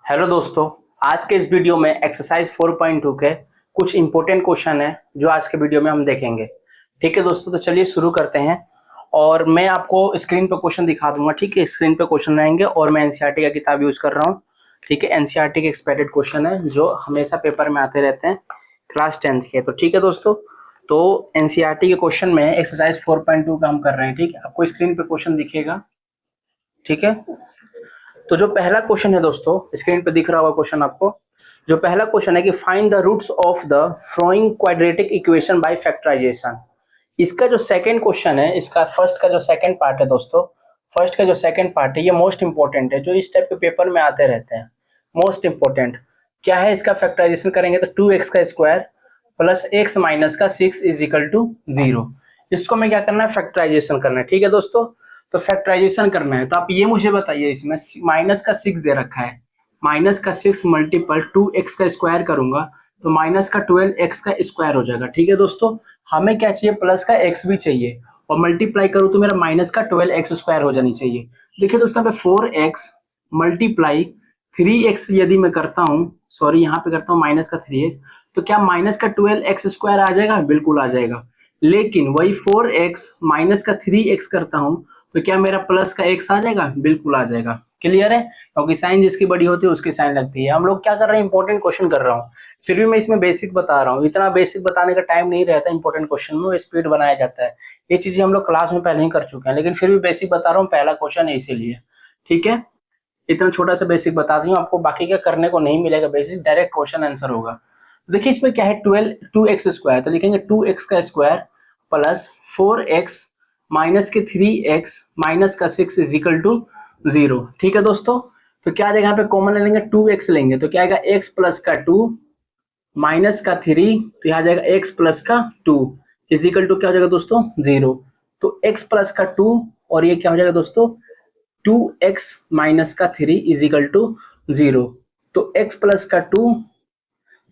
Hello दोस्तों, आज के इस वीडियो में एक्सरसाइज 4.2 के कुछ इंपॉर्टेंट क्वेश्चन है जो आज के वीडियो में हम देखेंगे। ठीक है दोस्तों, तो चलिए शुरू करते हैं। और मैं आपको स्क्रीन पे क्वेश्चन दिखा दूंगा। ठीक है, स्क्रीन पे क्वेश्चन रहेंगे और मैं एनसीईआरटी का किताब यूज कर रहा हूँ। ठीक है, एनसीईआरटी के एक्सपेक्टेड क्वेश्चन है जो हमेशा पेपर में आते रहते हैं क्लास 10th के। तो ठीक है दोस्तों, तो एनसीईआरटी के क्वेश्चन में एक्सरसाइज 4.2 का हम कर रहे हैं। ठीक है, आपको स्क्रीन पे क्वेश्चन दिखेगा। ठीक है, तो जो पहला क्वेश्चन है दोस्तों, स्क्रीन पे दिख रहा होगा क्वेश्चन आपको। जो पहला क्वेश्चन है कि find the roots of the following quadratic equation by factorization. इसका जो सेकंड क्वेश्चन है, इसका फर्स्ट का जो सेकंड पार्ट है दोस्तों, फर्स्ट का जो सेकंड पार्ट है ये मोस्ट इंपॉर्टेंट है, जो इस टाइप के पेपर में आते रहते हैं। मोस्ट इंपॉर्टेंट क्या है, इसका फैक्टराइजेशन करेंगे तो 2x का स्क्वायर प्लस x माइनस का 6 इज इक्वल टू 0। इसको मैं क्या करना है, फैक्टराइजेशन करना है। ठीक है दोस्तों, तो फैक्टराइजेशन करना है तो आप ये मुझे बताइए, इसमें माइनस का 6 दे रखा है, माइनस का 6 मल्टीपल 2x का स्क्वायर करूंगा तो माइनस का 12x का स्क्वायर हो जाएगा। ठीक है दोस्तों, हमें क्या चाहिए, प्लस का x भी चाहिए, और मल्टीप्लाई करूँ तो मेरा माइनस का 12x स्क्वायर हो जानी चाहिए। देखिए दोस्तों, पे 4x मल्टीप्लाई 3x यदि मैं करता हूँ, सॉरी यहाँ पे करता हूँ माइनस का 3x, तो क्या माइनस का 12x स्क्वायर आ जाएगा? बिल्कुल आ जाएगा। लेकिन वही 4x माइनस का 3x करता हूँ तो क्या मेरा प्लस का x आ जाएगा? बिल्कुल आ जाएगा। क्लियर है? क्योंकि साइन जिसकी बड़ी होती है उसकी साइन लगती है। हम लोग क्या कर रहे हैं, इंपॉर्टेंट क्वेश्चन कर रहा हूँ, फिर भी मैं इसमें बेसिक बता रहा हूँ। इतना बेसिक बताने का टाइम नहीं रहता इंपॉर्टेंट क्वेश्चन में, वो स्पीड बनाया जाता है। ये चीजें हम लोग क्लास में पहले ही कर चुके हैं, लेकिन फिर भी बेसिक बता रहा हूँ, पहला क्वेश्चन है इसीलिए। ठीक है, इतना छोटा सा बेसिक बता दी हूँ आपको, बाकी क्या करने को नहीं मिलेगा, बेसिक डायरेक्ट क्वेश्चन आंसर होगा। देखिए इसमें क्या है, 2x स्क्वायर, तो लिखेंगे 2x का स्क्वायर प्लस 4x माइनस के 3x माइनस का 6 इज इक्वल टू 0। ठीक है दोस्तों, तो क्या आ जाएगा, यहाँ पे कॉमन ले लेंगे, 2x लेंगे तो क्या आएगा, x प्लस का 2 माइनस का 3, तो यहाँ आ जाएगा x प्लस का 2 इज इक्वल टू क्या हो जाएगा दोस्तों, 0। तो x प्लस का 2 और ये क्या हो जाएगा दोस्तों, 2x माइनस का 3 इज इक्वल टू 0। तो x प्लस का 2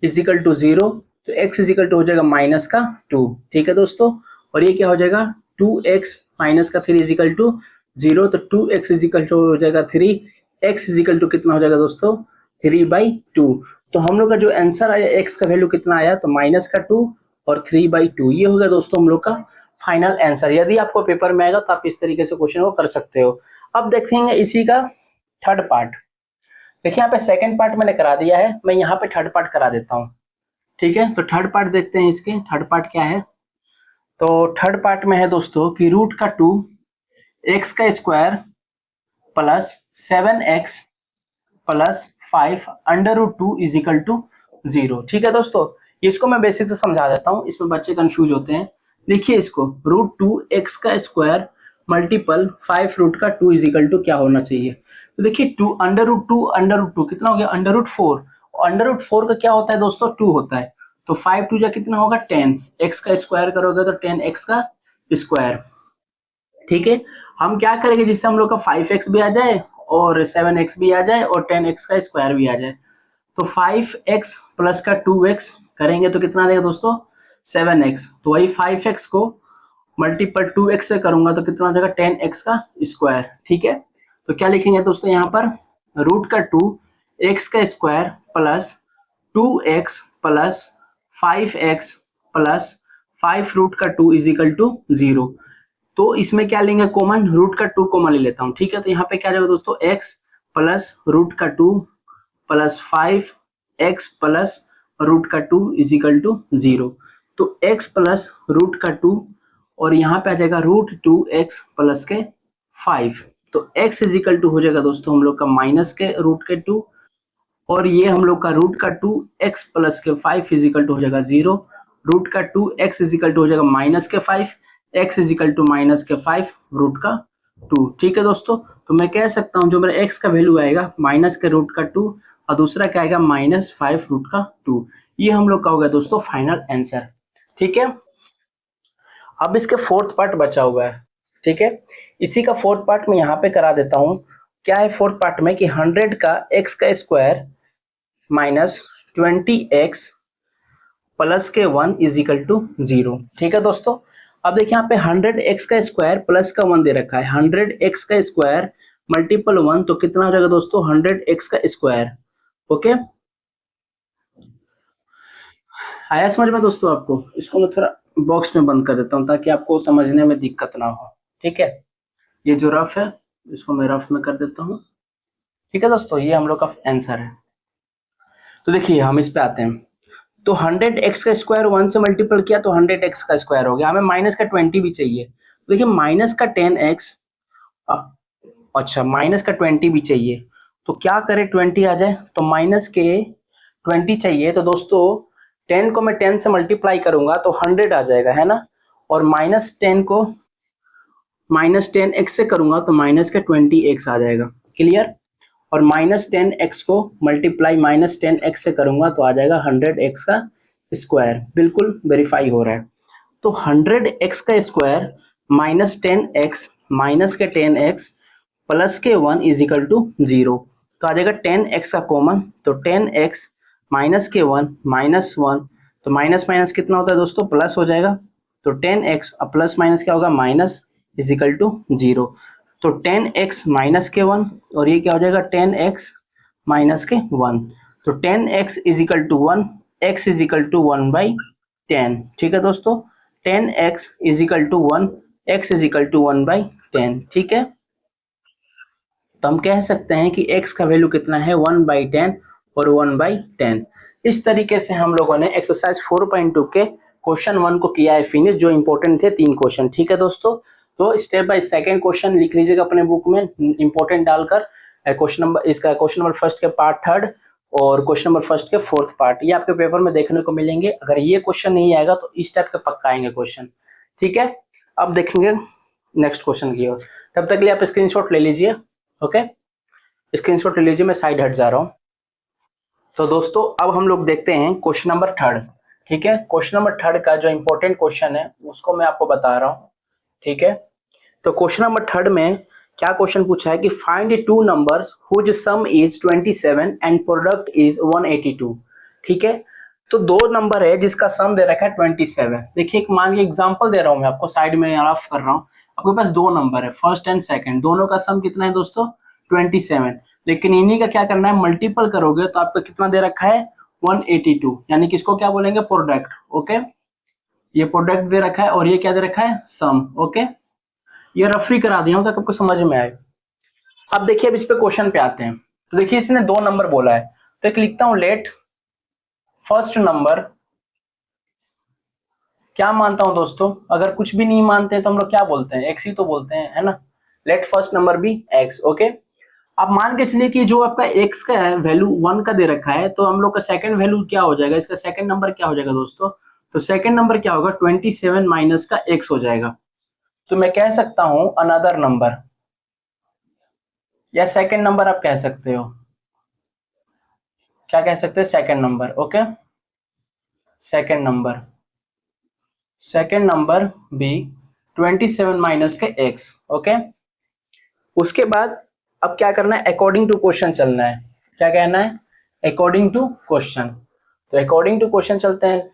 इज इक्वल टू 0, तो x इज इक्वल टू हो जाएगा माइनस का 2। ठीक है दोस्तों, और ये क्या हो जाएगा, 2x माइनस का 3 इज इक्वल टू 0, तो 2x इज इक्वल टू हो जाएगा 3, x इज इक्वल टू कितना हो जाएगा दोस्तों, 3/2। तो हम लोग का जो आंसर आया, x का वैल्यू कितना आया, तो माइनस का 2 और 3/2, ये हो गया दोस्तों हम लोग का फाइनल आंसर। यदि आपको पेपर में आएगा तो आप इस तरीके से क्वेश्चन को कर सकते हो। अब देखेंगे इसी का थर्ड पार्ट। देखिए यहाँ पे सेकंड पार्ट मैंने करा दिया है, मैं यहाँ पे थर्ड पार्ट करा देता हूँ। ठीक है, तो थर्ड पार्ट देखते हैं। इसके थर्ड पार्ट क्या है, तो थर्ड पार्ट में है दोस्तों कि रूट का 2 x का square plus 7x plus 5 under root 2 is equal to 0। ठीक है दोस्तों, इसको मैं बेसिक से समझा देता हूँ, इसमें बच्चे कंफ्यूज होते हैं। देखिए इसको, रूट 2 x का स्क्वायर मल्टीपल 5 रूट का 2 इज इक्वल टू क्या होना चाहिए, तो देखिए 2 अंडर रूट 2 कितना हो गया, अंडर रूट 4, और अंडर रूट 4 का क्या होता है दोस्तों, 2 होता है, तो 5 2 जा कितना होगा 10, x का स्क्वायर करोगे तो 10x का स्क्वायर। ठीक है, हम क्या करेंगे, जिससे हम लोग का 5x भी आ जाए और 7x भी आ जाए और 10x का स्क्वायर भी आ जाए, तो 5x प्लस का 2x करेंगे तो कितना आ जाएगा दोस्तों, 7x, तो वही 5x को मल्टीपल 2x से करूंगा तो कितना आ जाएगा, 10x का स्क्वायर। ठीक है, तो क्या लिखेंगे दोस्तों यहाँ पर, रूट का 2 x का square plus 2x plus 5x plus 5 root का 2 इज इक्वल टू 0। तो इसमें क्या लेंगे कॉमन, रूट का 2 कॉमन ले लेता हूँ। ठीक है, तो यहाँ पे क्या जाएगा दोस्तों, x प्लस रूट का 2 प्लस 5x प्लस रूट का 2 इज इक्वल टू 0। तो x प्लस रूट का 2 और यहाँ पे आ जाएगा रूट 2x प्लस के 5, तो x इज इक्वल टू हो जाएगा दोस्तों हम लोग का माइनस के रूट के 2, और ये हम लोग का रूट का 2x प्लस के 5 इज इक्वल टू हो जाएगा 0। रूट का 2x इज इक्वल टू हो जाएगा माइनस के 5, x is equal to minus के 5 रूट का 2। ठीक है दोस्तों, तो मैं कह सकता हूँ जो मेरा x का वैल्यू आएगा माइनस के रूट का 2 और दूसरा क्या आएगा माइनस 5 रूट का 2, ये हम लोग का हो गया दोस्तों फाइनल आंसर। ठीक है, अब इसके फोर्थ पार्ट बचा हुआ है। ठीक है, इसी का फोर्थ पार्ट में यहाँ पे करा देता हूँ। क्या है फोर्थ पार्ट में कि 100 का x का स्क्वायर माइनस 20x प्लस के 1 इज इक्वल टू 0। ठीक है दोस्तों, अब देखिए यहाँ पे 100x का स्क्वायर प्लस का 1 दे रखा है, 100x का स्क्वायर मल्टीपल 1 तो कितना हो जाएगा दोस्तों, 100x का स्क्वायर ओके, आया समझ में दोस्तों आपको? इसको मैं थोड़ा बॉक्स में बंद कर देता हूँ ताकि आपको समझने में दिक्कत ना हो। ठीक है, ये जो रफ है इसको मैं रफ में कर देता हूँ। ठीक है दोस्तों, ये हम लोग का आंसर है। तो देखिए हम इस पे आते हैं। तो 100x का स्क्वायर 1 से मल्टीपल किया तो 100x का स्क्वायर हो गया। हमें माइनस का 20 भी चाहिए। तो देखिए माइनस का 10x, अच्छा माइनस का 20 भी चाहिए। तो क्या करें, 20 आ जाए तो माइनस के 20 चाहिए। तो दोस्तों 10 को मैं 10 से मल्टीप्लाई करूंगा तो 100 आ जाएगा, है ना। और माइनस 10 को माइनस 10x से करूंगा तो माइनस का 20x आ जाएगा। क्लियर। और माइनस 10x को मल्टीप्लाई माइनस 10x से करूंगा तो आ जाएगा 100x का स्क्वायर। बिल्कुल वेरीफाई हो रहा है। तो 100x का स्क्वायर माइनस 10x माइनस के 10x प्लस के 1 इज इक्वल टू 0। तो आ जाएगा 10x का कॉमन, तो 10x माइनस के 1 माइनस 1, तो माइनस माइनस कितना होता है दोस्तों, प्लस हो जाएगा। तो 10x प्लस माइनस क्या होगा, माइनस इज इक्वल टू 0। तो 10x माइनस के 1 और ये क्या हो जाएगा 10x माइनस के 1। तो 10x is equal to 1, x is equal to 1/10। ठीक है दोस्तों, 10x is equal to 1, x is equal to 1/10। ठीक है, तो हम कह सकते हैं कि x का वैल्यू कितना है 1/10 और 1/10। इस तरीके से हम लोगों ने एक्सरसाइज 4.2 के क्वेश्चन 1 को किया है फिनिश, जो इंपॉर्टेंट थे 3 क्वेश्चन। ठीक है दोस्तों, तो स्टेप बाय सेकंड क्वेश्चन लिख लीजिएगा अपने बुक में इंपॉर्टेंट डालकर। क्वेश्चन नंबर इसका क्वेश्चन नंबर फर्स्ट के पार्ट थर्ड और क्वेश्चन नंबर फर्स्ट के फोर्थ पार्ट, ये आपके पेपर में देखने को मिलेंगे। अगर ये क्वेश्चन नहीं आएगा तो इस टाइप के पक्का आएंगे क्वेश्चन। ठीक है, अब देखेंगे नेक्स्ट क्वेश्चन की ओर। तब तक के लिए आप स्क्रीनशॉट ले लीजिए। ओके, स्क्रीनशॉट ले लीजिए, मैं साइड हट जा रहा हूं। तो दोस्तों अब हम लोग देखते हैं क्वेश्चन नंबर थर्ड। ठीक है, क्वेश्चन नंबर थर्ड का जो इंपॉर्टेंट क्वेश्चन है उसको मैं आपको बता रहा हूं। ठीक है, तो क्वेश्चन नंबर थर्ड में क्या क्वेश्चन पूछा है कि find two numbers whose sum is 27 and product is 182। ठीक है, तो दो नंबर है जिसका सम दे रखा है 27। देखिए एक मान के एग्जांपल दे रहा हूं मैं आपको, साइड में रफ कर रहा हूं। आपके पास दो नंबर है फर्स्ट एंड सेकंड, दोनों का सम कितना है दोस्तों 27। लेकिन इन्हीं का क्या करना है, मल्टीपल करोगे तो आपका कितना दे रखा है 182, यानी कि इसको क्या बोलेंगे प्रोडक्ट। ओके, ये प्रोडक्ट दे रखा है और ये क्या दे रखा है सम। ओके, ये रफरी करा दिया हूं ताकि आपको समझ में आए। अब देखिए अब इस पे क्वेश्चन पे आते हैं। तो देखिए इसने दो नंबर बोला है, तो एक लिखता हूं लेट फर्स्ट नंबर, क्या मानता हूं दोस्तों, अगर कुछ भी नहीं मानते हैं तो हम लोग क्या बोलते हैं, एक्स ही तो बोलते हैं, है ना। Let first number be x. Okay, आप मान के चलिए कि जो आपका एक्स का वैल्यू 1 का दे रखा है, तो हम लोग का सेकंड वैल्यू क्या हो जाएगा, इसका सेकंड नंबर क्या हो जाएगा दोस्तों। तो सेकंड नंबर क्या होगा 27 माइनस का एक्स हो जाएगा। तो मैं कह सकता हूं अनदर नंबर, या सेकंड नंबर आप कह सकते हो। क्या कह सकते हैं, second number. Okay, second number, second number be 27 minus के एक्स। ओके, उसके बाद अब क्या करना है, अकॉर्डिंग टू क्वेश्चन चलना है। क्या कहना है, अकॉर्डिंग टू क्वेश्चन। तो अकॉर्डिंग टू क्वेश्चन चलते हैं।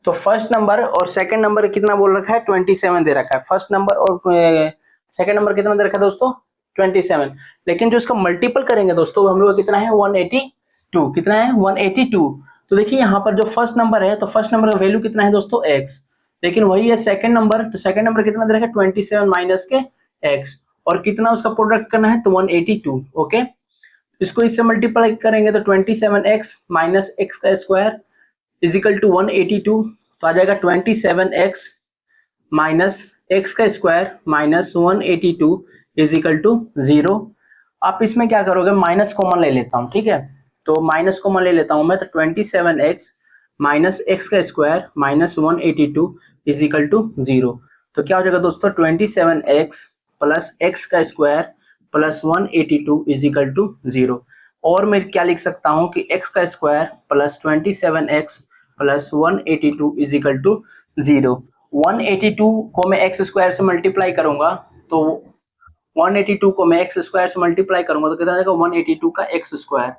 तो फर्स्ट नंबर और सेकंड नंबर कितना बोल रखा है 27 दे रखा है, फर्स्ट नंबर और सेकंड नंबर कितना दे रखा है दोस्तों 27। लेकिन जो इसका मल्टीपल करेंगे दोस्तों हम लोग कितना है 182, कितना है 182। तो देखिए यहाँ पर जो फर्स्ट नंबर है, तो फर्स्ट नंबर का वैल्यू कितना है दोस्तों एक्स, लेकिन वही है सेकंड नंबर, तो सेकंड नंबर कितना दे रखा है 27 माइनस के एक्स, और कितना उसका प्रोडक्ट करना है तो 182। ओके, इसको इससे मल्टीप्लाई करेंगे तो 27x माइनस एक्स का स्क्वायर इज इक्वल टू 182। तो आ जाएगा 27x माइनस एक्स का square minus 182 is equal to 0। आप इसमें क्या करोगे, माइनस कॉमन ले लेता हूँ। ठीक है, तो माइनस कॉमन ले लेता हूँ मैं, तो 27x माइनस एक्स का square minus 182 is equal to 0। तो क्या हो जाएगा दोस्तों 27x प्लस एक्स का square plus 182 is equal to 0। और मैं क्या लिख सकता हूँ कि x का square plus 27x plus 182 is equal to 0। 182 को मैं एक्स स्क्वायर से मल्टीप्लाई करूंगा, तो 182 को मैं एक्स स्क्वायर से मल्टीप्लाई करूंगा तो कितना आएगा 182 का एक्स स्क्वायर।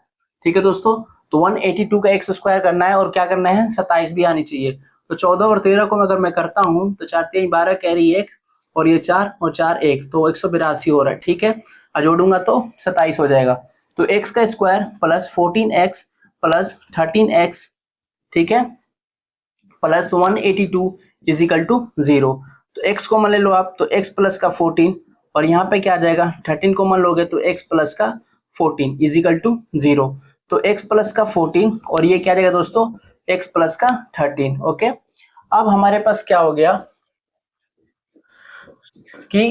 ठीक है दोस्तों, तो 182 का एक्स स्क्वायर करना है और क्या करना है 27 भी आनी चाहिए। तो 14 और 13 को अगर मैं करता हूँ तो 4 3 12 कैरी 1 और ये 4 और 4 1, तो 182 हो रहा है। ठीक है, जोड़ूंगा तो 27 हो जाएगा। तो x का square plus 14x plus 13x, ठीक है, प्लस 182 इज इक्वल टू 0। तो x कॉमन ले लो आप, तो x प्लस का 14 और यहाँ पे क्या आ जाएगा 13 कॉमन लोगे तो x प्लस का 14 इज इक्वल टू 0। तो x प्लस का 14 और ये क्या आ जाएगा दोस्तों x प्लस का 13। ओके, अब हमारे पास क्या हो गया कि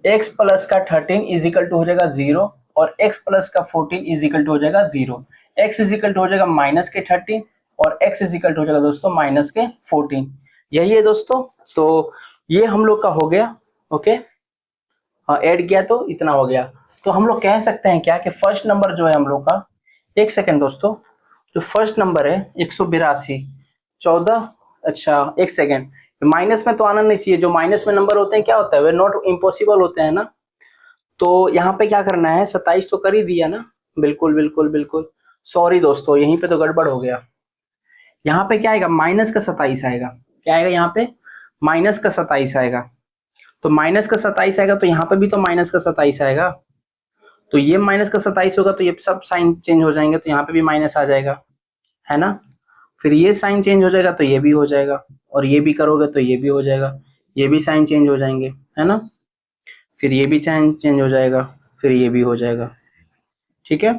x प्लस का 13 इज इक्वल टू हो जाएगा 0 और x प्लस का 14 इज इक्वल टू हो जाएगा 0। x इज इक्वल टू हो जाएगा माइनस के 13 और x इज इक्वल टू हो जाएगा दोस्तों माइनस के 14। यही है दोस्तों, तो ये हम लोग का हो गया। ओके, ऐड किया तो इतना हो गया। तो हम लोग कह सकते हैं क्या कि फर्स्ट नंबर जो है हम लोग का, एक सेकेंड दोस्तों, जो फर्स्ट नंबर है 182 14, अच्छा एक सेकेंड, माइनस में तो आना नहीं चाहिए। जो माइनस में नंबर होते हैं क्या होता है, वे नॉट इम्पॉसिबल होते हैं ना। तो यहाँ पे क्या करना है, 27 तो कर ही दिया ना, बिल्कुल बिल्कुल बिल्कुल, सॉरी दोस्तों यहीं पे तो गड़बड़ हो गया। यहाँ पे क्या आएगा माइनस का 27 आएगा, क्या आएगा यहाँ पे माइनस का 27 आएगा। तो माइनस का 27 आएगा तो यहाँ पे भी तो माइनस का 27 आएगा। तो ये माइनस का 27 होगा तो ये सब साइन चेंज हो जाएंगे, तो यहाँ पे भी माइनस आ जाएगा, है ना। फिर ये साइन चेंज हो जाएगा तो ये भी हो जाएगा, और ये भी करोगे तो ये भी हो जाएगा, ये भी साइन चेंज हो जाएंगे, है ना। फिर ये भी साइन चेंज हो जाएगा, फिर ये भी हो जाएगा, ठीक है।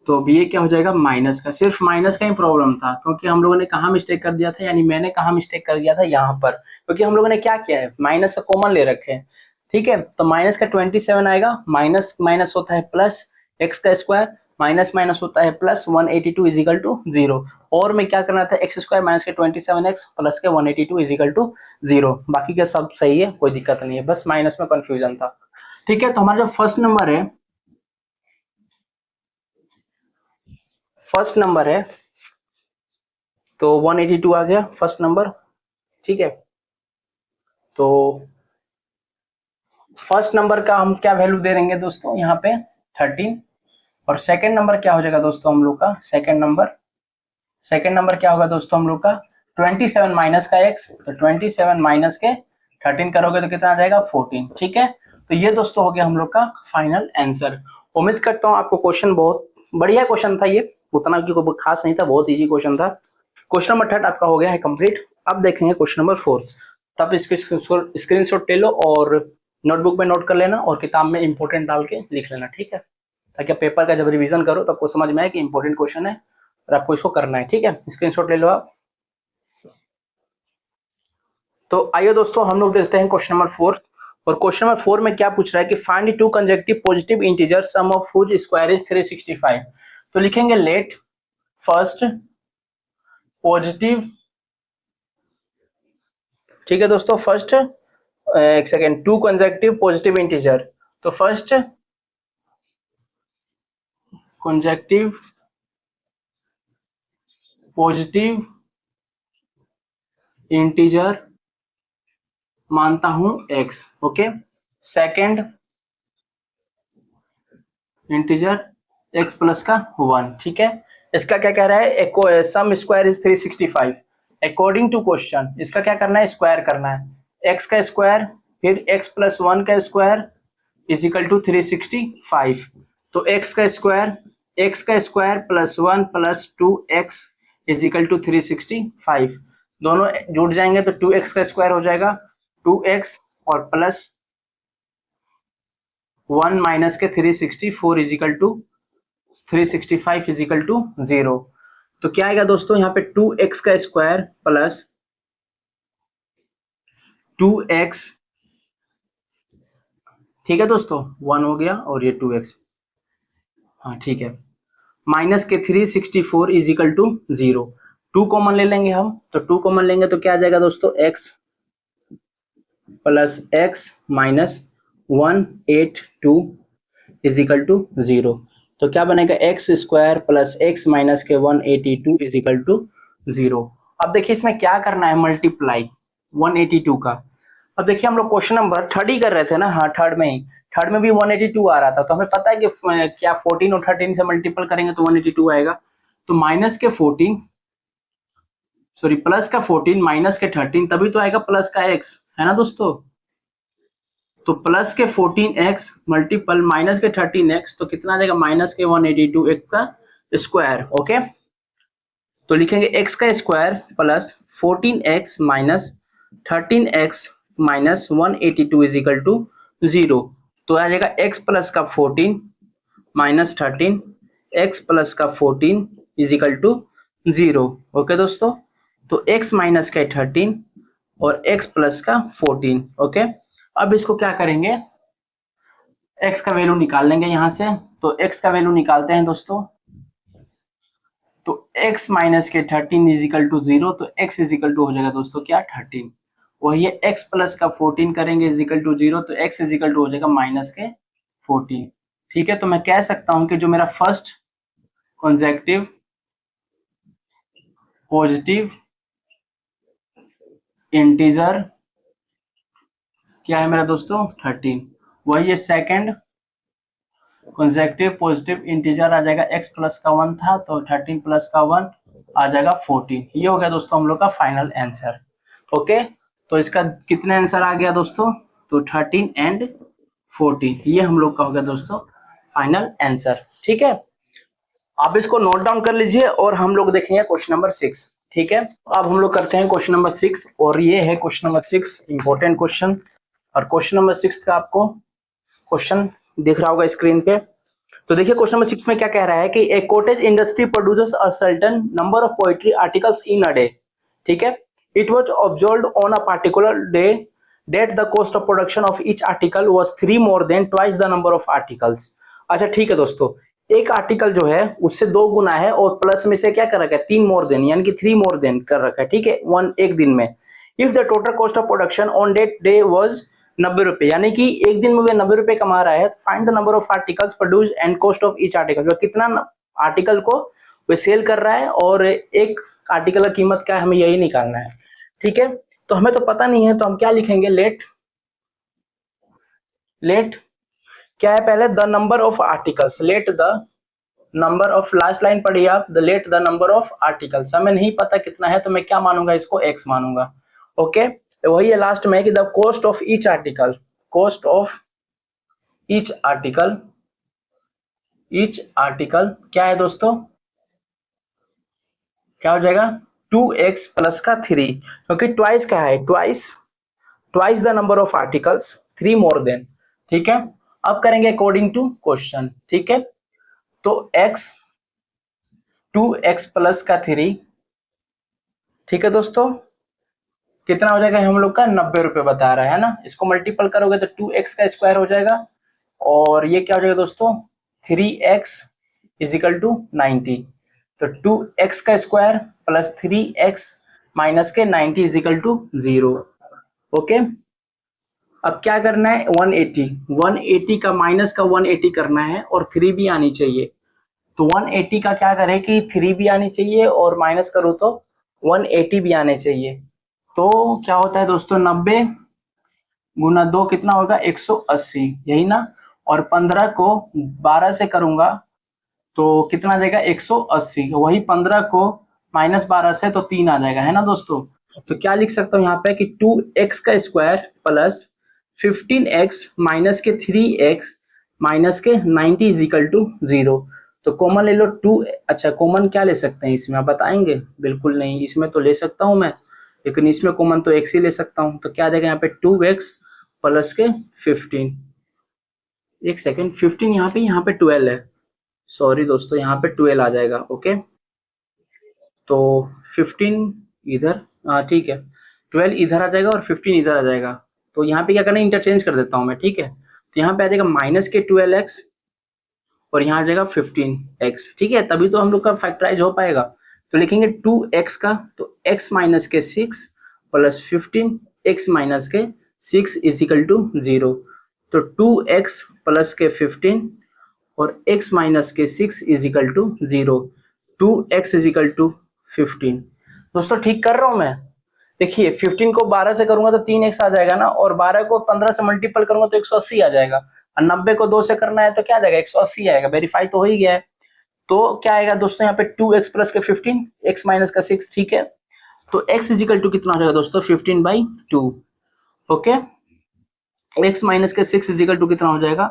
तो अब ये क्या हो जाएगा माइनस का, सिर्फ माइनस का ही प्रॉब्लम था, क्योंकि हम लोगों ने कहाँ मिस्टेक कर दिया था, यानी मैंने कहाँ मिस्टेक कर दिया था यहाँ पर, क्योंकि हम लोगों ने क्या किया है माइनस का कॉमन ले रखे हैं, ठीक है। तो माइनस का 27 आएगा, माइनस माइनस होता है प्लस, एक्स का स्क्वायर माइनस माइनस होता है प्लस 182 इज इक्वल टू 0। और मैं क्या करना था एक्स स्क्वायर माइनस के 27x प्लस के 182 इज इक्वल टू 0। बाकी का सब सही है, कोई दिक्कत नहीं है, बस माइनस में कंफ्यूजन था, ठीक है। तो हमारा जो फर्स्ट नंबर है तो 182 आ गया फर्स्ट नंबर, ठीक है। तो फर्स्ट नंबर का हम क्या वैल्यू दे देंगे दोस्तों यहाँ पे 13, और सेकंड नंबर क्या हो जाएगा दोस्तों हम लोग का, सेकंड नंबर क्या होगा दोस्तों हम लोग का 27 माइनस का x, तो 27 माइनस के 13 करोगे तो कितना आ जाएगा 14, ठीक है। तो ये दोस्तों हो गया हम लोग का फाइनल आंसर। उम्मीद करता हूँ आपको क्वेश्चन बहुत बढ़िया क्वेश्चन था, ये उतना की कोई खास नहीं था, बहुत इजी क्वेश्चन था। क्वेश्चन नंबर 3 आपका हो गया है कंप्लीट। अब देखेंगे क्वेश्चन नंबर 4। तब इसके स्क्रीनशॉट ले लो और नोटबुक में नोट कर लेना और किताब में इंपॉर्टेंट डाल के लिख लेना, ठीक है, ताकि पेपर का जब रिवीजन करो तो आपको समझ में आए कि इंपॉर्टेंट क्वेश्चन है और आपको इसको करना है, ठीक है। स्क्रीनशॉट ले लो आप। तो आइए दोस्तों हम लोग देखते हैं क्वेश्चन नंबर 4। और क्वेश्चन नंबर 4 में क्या पूछ रहा है कि find two consecutive positive integer sum of which square is 365। तो लिखेंगे लेट फर्स्ट पॉजिटिव, ठीक है दोस्तों, फर्स्ट एक second, two consecutive positive integer. तो फर्स्ट कंसेक्यूटिव पॉजिटिव इंटीजर मानता हूं x, okay. Second integer x plus का 1, ठीक है। इसका क्या कह रहा है, sum square is 365। According to question इसका क्या करना है, स्क्वायर करना है, x का स्क्वायर फिर x प्लस 1 का स्क्वायर इज इक्वल टू 365। तो x का square plus 1 plus 2x is equal to 365, दोनों जुड़ जाएंगे तो 2x का स्क्वायर हो जाएगा 2x और प्लस 1 माइनस के 364 is equal to 365 is equal to 0। तो क्या आएगा दोस्तों यहाँ पे 2x का स्क्वायर प्लस 2x, ठीक है दोस्तों, 1 हो गया और ये 2x, हाँ ठीक है, माइनस के 364 इज इक्वल टू 0। 2 कॉमन ले लेंगे हम, तो 2 कॉमन लेंगे तो क्या आ जाएगा दोस्तों x plus x minus 182 is equal to 0। तो क्या बनेगा x square plus x minus के 182 इज इक्वल टू 0। अब देखिए इसमें क्या करना है, मल्टीप्लाई 182 का। अब देखिए हम लोग क्वेश्चन नंबर 3 ही कर रहे थे ना, हाँ थर्ड में भी 182 आ रहा था, तो हमें पता है कि क्या 14 और 13 से मल्टीपल करेंगे तो 182 आएगा। तो माइनस के 14 सॉरी प्लस का 14 माइनस के 13 तभी तो आएगा प्लस का x, है ना दोस्तों। तो प्लस के 14x मल्टीपल माइनस के 13x, तो कितना आ जाएगा माइनस के 182 एक का स्क्वायर। ओके, तो लिखेंगे x का square plus 14x minus 13x minus 182 is equal to 0। तो आ जाएगा x प्लस का 14 माइनस 13 x प्लस का 14 इज इक्वल टू 0। ओके दोस्तों, तो x माइनस का 13 और x प्लस का 14। ओके, अब इसको क्या करेंगे, x का वैल्यू निकाल लेंगे यहां से। तो x का वैल्यू निकालते हैं दोस्तों, तो x माइनस के 13 इज इक्वल टू 0, तो x इज इक्वल टू हो जाएगा दोस्तों क्या 13। वही है x प्लस का 14 करेंगे इज इक्वल टू 0, तो x इज इक्वल टू हो जाएगा माइनस के 14। ठीक है, तो मैं कह सकता हूं कि जो मेरा फर्स्ट कॉन्सेक्टिव पॉजिटिव इंटीजर क्या है मेरा दोस्तों 13, वही है सेकंड कॉन्सेक्टिव पॉजिटिव इंटीजर आ जाएगा x प्लस का 1 था, तो 13 प्लस का 1 आ जाएगा 14। ये हो गया दोस्तों हम लोग का फाइनल आंसर। ओके, तो इसका कितने आंसर आ गया दोस्तों, तो 13 एंड 14, ये हम लोग का हो गया दोस्तों फाइनल आंसर। ठीक है, आप इसको नोट डाउन कर लीजिए और हम लोग देखेंगे क्वेश्चन नंबर 6। ठीक है, अब हम लोग करते हैं क्वेश्चन नंबर 6, और ये है क्वेश्चन नंबर 6 इंपॉर्टेंट क्वेश्चन। और क्वेश्चन नंबर 6 का आपको क्वेश्चन दिख रहा होगा स्क्रीन पे। तो देखिए क्वेश्चन नंबर 6 में क्या कह रहा है कि a cottage industry produces a certain number of poetry articles in a day. ठीक है, it was observed on a particular day that the cost of production of each article was 3 more than twice the number of articles. अच्छा ठीक है दोस्तों, एक article जो है उससे 2 गुना है और प्लस में से क्या कर रखा है 3 मोर देन, यानी कि 3 मोर देन कर रखा है। ठीक है, एक दिन में। If the total cost of production on that day was 90 रुपए, यानी कि एक दिन में वे 90 रुपए कमा रहा है, तो find the number of articles produce and cost of each article, जो कितना आर्टिकल को वे सेल कर रहा है और एक आर्टिकल का कीमत क्या है, हमें यही निकालना है। ठीक है, तो हमें तो पता नहीं है, तो हम क्या लिखेंगे, लेट क्या है पहले, the number of articles, let the number of, last line पढ़िए आप, the let the number of articles, हमें नहीं पता कितना है, तो मैं क्या मानूंगा, इसको x मानूंगा। ओके, तो वही है लास्ट में कि the cost of each article, cost of each article, each article क्या है दोस्तों, क्या हो जाएगा 2x प्लस का 3, क्योंकि ट्वाइस क्या है, twice the number of articles 3 more then. ठीक है, अब करेंगे अकॉर्डिंग टू क्वेश्चन। ठीक है, तो x 2x प्लस का 3, ठीक है दोस्तों, कितना हो जाएगा हम लोग का 90 रुपए बता रहा है ना, इसको मल्टीपल करोगे तो 2x का स्क्वायर हो जाएगा, और ये क्या हो जाएगा दोस्तों 3x इज इक्वल टू 90, तो 2x का स्क्वायर प्लस 3x माइनस के 90 इज इक्वल टू 0। ओके, अब क्या करना है 180 का माइनस का 180 करना है और 3 भी आनी चाहिए, तो 180 का क्या करें कि 3 भी आनी चाहिए और माइनस करो तो 180 भी आने चाहिए। तो क्या होता है दोस्तों 90 गुना 2 कितना होगा 180, यही ना, और 15 को 12 से करूंगा तो कितना आ जाएगा 180, वही 15 को माइनस 12 से तो 3 आ जाएगा, है ना दोस्तों। तो क्या लिख सकता हूँ यहाँ पे कि 2x का स्क्वायर प्लस 15x माइनस के 3x माइनस के 90 इज इक्वल टू 0। तो कॉमन ले लो 2, अच्छा कॉमन क्या ले सकते हैं इसमें आप बताएंगे, बिल्कुल नहीं, इसमें तो ले सकता हूँ मैं, लेकिन इसमें कॉमन तो x ही ले सकता हूँ, तो क्या आ जाएगा यहाँ पे 2x प्लस के 15, एक सेकेंड 15 यहाँ पे 12 है, सॉरी दोस्तों यहाँ पे 12 आ जाएगा। ओके, तो 15 इधर, हाँ ठीक है, 12 इधर आ जाएगा और 15 इधर आ जाएगा, तो यहाँ पे क्या करना है इंटरचेंज कर देता हूँ मैं। ठीक है, तो यहाँ पे आ जाएगा माइनस के 12x और यहाँ आ जाएगा 15x। ठीक है, तभी तो हम लोग का फैक्टराइज हो पाएगा। तो लिखेंगे 2x का, तो x माइनस के 6 प्लस 15 x माइनस के 6 इज इक्वल टू 0, तो 2x प्लस के 15 और x माइनस के 6 is equal to 0, 2x is equal to 15। दोस्तों ठीक कर रहा हूं मैं, देखिए 15 को 12 से करूंगा तो 3x आ जाएगा ना, और 12 को 15 से मल्टीपल करूंगा तो 180 आ जाएगा, और 90 को 2 से करना है तो क्या आ जाएगा 180 आएगा, वेरीफाई तो हो ही गया है। तो क्या आएगा दोस्तों यहाँ पे 2x प्लस के 15 x माइनस का 6। ठीक है, तो x इज इक्वल टू कितना हो जाएगा दोस्तों 15/2। ओके, x माइनस के 6 इजिकल टू कितना हो जाएगा,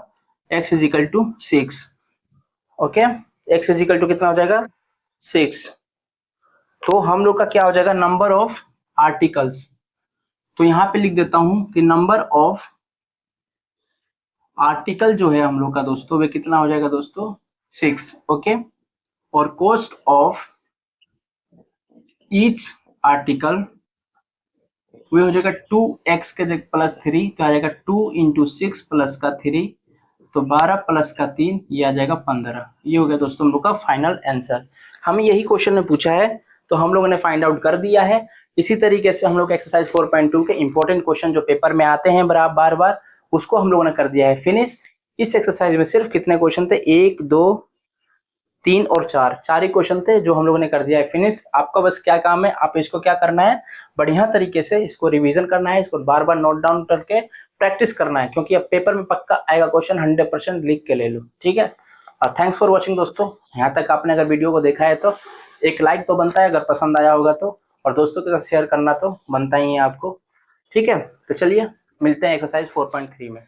x is equal to 6। Okay, x is equal to कितना हो जाएगा 6। तो हम लोग का क्या हो जाएगा, नंबर ऑफ आर्टिकल्स। तो यहां पे लिख देता हूं कि नंबर ऑफ आर्टिकल जो है हम लोग का दोस्तों वे कितना हो जाएगा दोस्तों 6। ओके, और कॉस्ट ऑफ ईच आर्टिकल वो हो जाएगा 2x के जगह प्लस 3, तो आ जाएगा 2 इंटू 6 प्लस का 3, तो 12 प्लस का 3, ये आ जाएगा 15। ये हो गया दोस्तों हम लोग का फाइनल आंसर। हमें यही क्वेश्चन में पूछा है तो हम लोगों ने फाइंड आउट कर दिया है। इसी तरीके से हम लोग एक्सरसाइज 4.2 के इंपॉर्टेंट क्वेश्चन जो पेपर में आते हैं बार बार उसको हम लोगों ने कर दिया है फिनिश। इस एक्सरसाइज में सिर्फ कितने क्वेश्चन थे, 1 2 3 और 4 ही क्वेश्चन थे जो हम लोगों ने कर दिया है फिनिश। आपका बस क्या काम है, आप इसको क्या करना है, बढ़िया तरीके से इसको रिवीजन करना है, इसको बार बार नोट डाउन करके प्रैक्टिस करना है, क्योंकि अब पेपर में पक्का आएगा क्वेश्चन, 100% लिख के ले लो, ठीक है। और थैंक्स फॉर वॉचिंग दोस्तों, यहाँ तक आपने अगर वीडियो को देखा है तो एक लाइक तो बनता है अगर पसंद आया होगा तो, और दोस्तों के साथ शेयर करना तो बनता ही है आपको, ठीक है। तो चलिए मिलते हैं एक्सरसाइज 4.3 में।